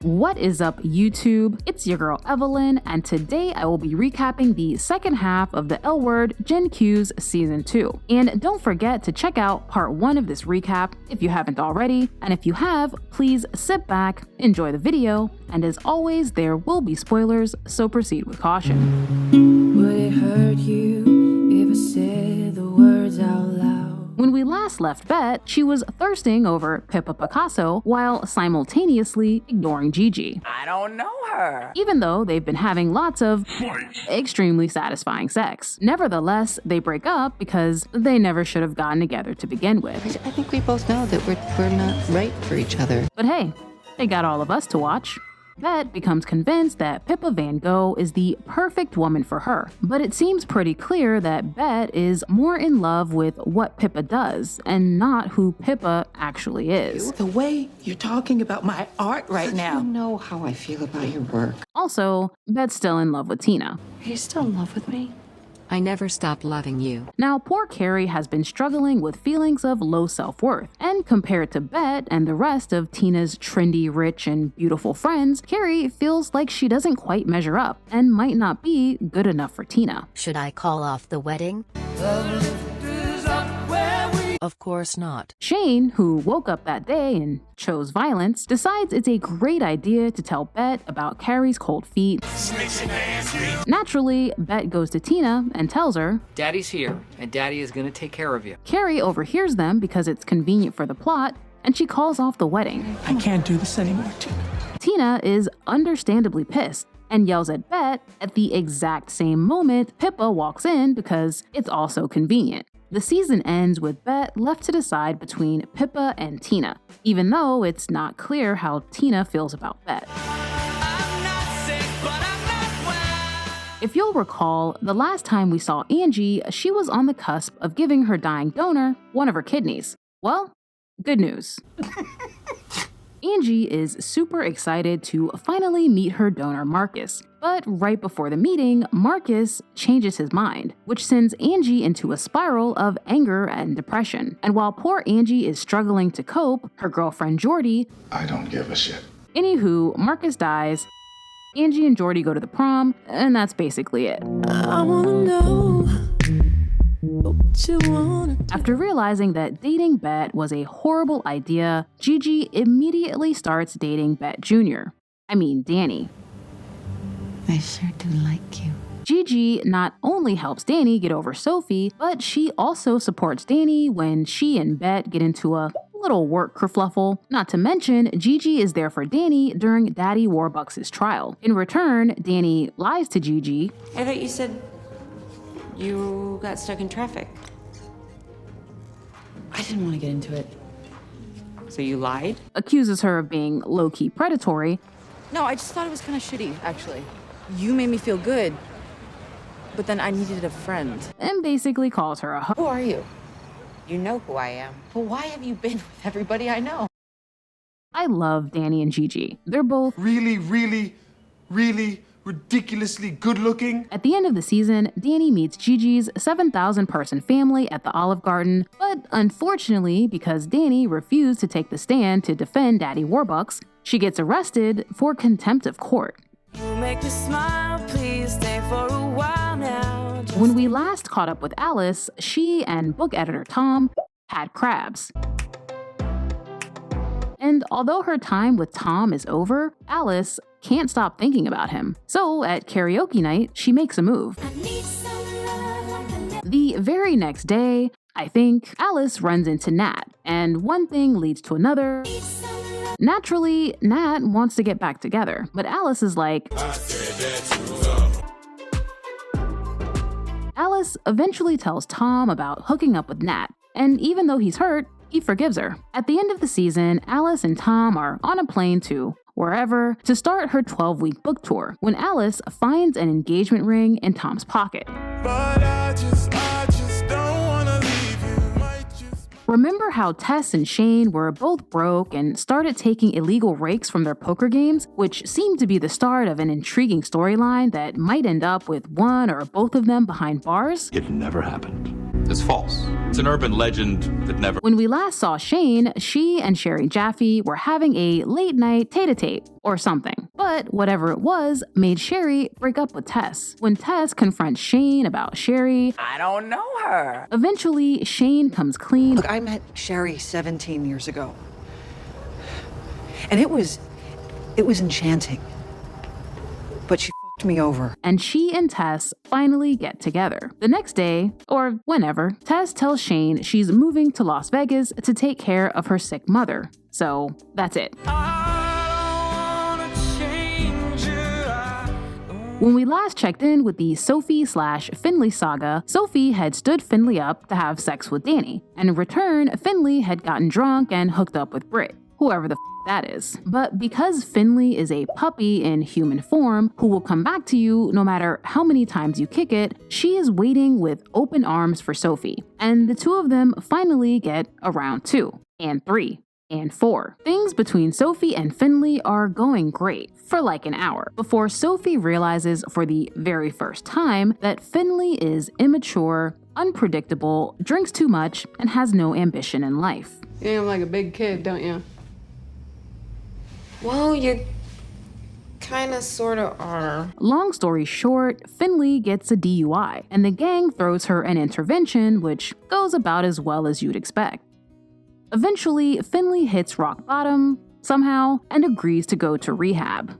What is up, YouTube? It's your girl Evelyn, and today I will be recapping the second half of the L Word Gen Q's Season 2. And don't forget to check out part 1 of this recap if you haven't already, and if you have, please sit back, enjoy the video, and as always, there will be spoilers, so proceed with caution. Would it hurt you if I said the words out loud? When we last left Bette, she was thirsting over Pippa Picasso while simultaneously ignoring Gigi. I don't know her. Even though they've been having lots of extremely satisfying sex. Nevertheless, they break up because they never should have gotten together to begin with. I think we both know that we're not right for each other. But hey, they got all of us to watch. Bette becomes convinced that Pippa Van Gogh is the perfect woman for her, but it seems pretty clear that Bette is more in love with what Pippa does and not who Pippa actually is. The way you're talking about my art right now. You know how I feel about your work. Also, Bette's still in love with Tina. Are you still in love with me? I never stopped loving you. Now, poor Carrie has been struggling with feelings of low self-worth, and compared to Bette and the rest of Tina's trendy, rich, and beautiful friends, Carrie feels like she doesn't quite measure up and might not be good enough for Tina. Should I call off the wedding? Of course not. Shane, who woke up that day and chose violence, decides it's a great idea to tell Bette about Carrie's cold feet. Naturally, Bette goes to Tina and tells her, Daddy's here, and Daddy is gonna take care of you. Carrie overhears them because it's convenient for the plot, and she calls off the wedding. I can't do this anymore, Tina. Tina is understandably pissed and yells at Bette at the exact same moment Pippa walks in because it's also convenient. The season ends with Bette left to decide between Pippa and Tina, even though it's not clear how Tina feels about Bette. If you'll recall, the last time we saw Angie, she was on the cusp of giving her dying donor one of her kidneys. Well, good news. Angie is super excited to finally meet her donor Marcus, but right before the meeting, Marcus changes his mind, which sends Angie into a spiral of anger and depression. And while poor Angie is struggling to cope, her girlfriend Jordy, I don't give a shit. Anywho, Marcus dies, Angie and Jordy go to the prom, and that's basically it. I wanna know what you wanna do. After realizing that dating Bette was a horrible idea, Gigi immediately starts dating Bette Jr. I mean Dani. I sure do like you. Gigi not only helps Dani get over Sophie, but she also supports Dani when she and Bette get into a little work kerfluffle. Not to mention, Gigi is there for Dani during Daddy Warbucks' trial. In return, Dani lies to Gigi. I thought you said you got stuck in traffic. I didn't want to get into it. So you lied? Accuses her of being low-key predatory. No, I just thought it was kind of shitty, actually. You made me feel good, but then I needed a friend. And basically calls her a hoe. Who are you? You know who I am. Well, why have you been with everybody I know? I love Dani and Gigi. They're both Really ridiculously good looking. At the end of the season, Dani meets Gigi's 7,000 person family at the Olive Garden, but unfortunately, because Dani refused to take the stand to defend Daddy Warbucks, she gets arrested for contempt of court. You make me smile, please stay for a while now. When we last caught up with Alice, she and book editor Tom had crabs. And although her time with Tom is over, Alice can't stop thinking about him. So at karaoke night, she makes a move. The very next day, I think, Alice runs into Nat, and one thing leads to another. Naturally, Nat wants to get back together, but Alice is like, Alice eventually tells Tom about hooking up with Nat, and even though he's hurt, he forgives her. At the end of the season, Alice and Tom are on a plane to wherever to start her 12-week book tour when Alice finds an engagement ring in Tom's pocket. But I just don't wanna leave you. Remember how Tess and Shane were both broke and started taking illegal rakes from their poker games, which seemed to be the start of an intriguing storyline that might end up with one or both of them behind bars? It never happened. is false. It's an urban legend that never... When we last saw Shane, she and Sherry Jaffe were having a late-night tete-a-tete or something. But whatever it was made Sherry break up with Tess. When Tess confronts Shane about Sherry, I don't know her. eventually Shane comes clean. Look, I met Sherry 17 years ago. And it was enchanting. But she fucked me over. And she and Tess finally get together. The next day, or whenever, Tess tells Shane she's moving to Las Vegas to take care of her sick mother. So that's it. When we last checked in with the Sophie/Finley saga, Sophie had stood Finley up to have sex with Dani, and in return, Finley had gotten drunk and hooked up with Britt, whoever the that is. But because Finley is a puppy in human form who will come back to you no matter how many times you kick it, she is waiting with open arms for Sophie, and the two of them finally get around 2 and 3. And 4. Things between Sophie and Finley are going great for like an hour before Sophie realizes for the very first time that Finley is immature, unpredictable, drinks too much, and has no ambition in life. You aim like a big kid, don't you? Well, you kinda sorta are. Long story short, Finley gets a DUI, and the gang throws her an intervention, which goes about as well as you'd expect. Eventually, Finley hits rock bottom, somehow, and agrees to go to rehab.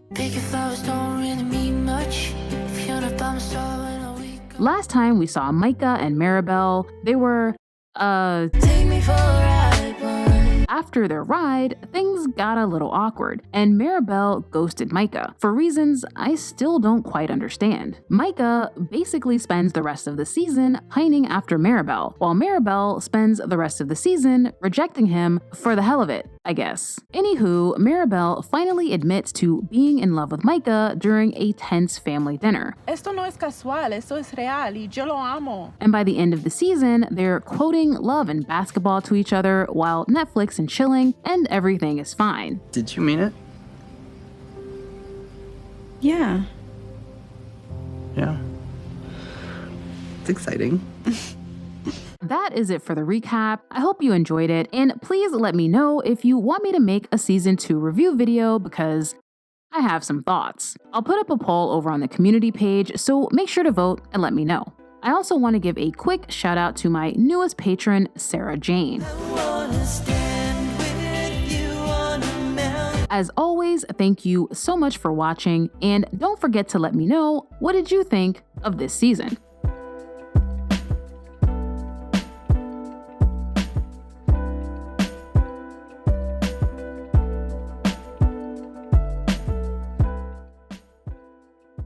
Last time we saw Micah and Maribel, they were, Take me for a ride, boy. After their ride, things got a little awkward, and Maribel ghosted Micah, for reasons I still don't quite understand. Micah basically spends the rest of the season pining after Maribel, while Maribel spends the rest of the season rejecting him for the hell of it, I guess. Anywho, Maribel finally admits to being in love with Micah during a tense family dinner. Esto no es casual, esto es real y yo lo amo. And by the end of the season, they're quoting love and basketball to each other while Netflix and chilling, and everything is fine. Did you mean it? Yeah. Yeah. It's exciting. That is it for the recap. I hope you enjoyed it, and please let me know if you want me to make a season 2 review video because I have some thoughts. I'll put up a poll over on the community page, so make sure to vote and let me know. I also want to give a quick shout out to my newest patron, Sarah Jane. As always, thank you so much for watching, and don't forget to let me know what did you think of this season.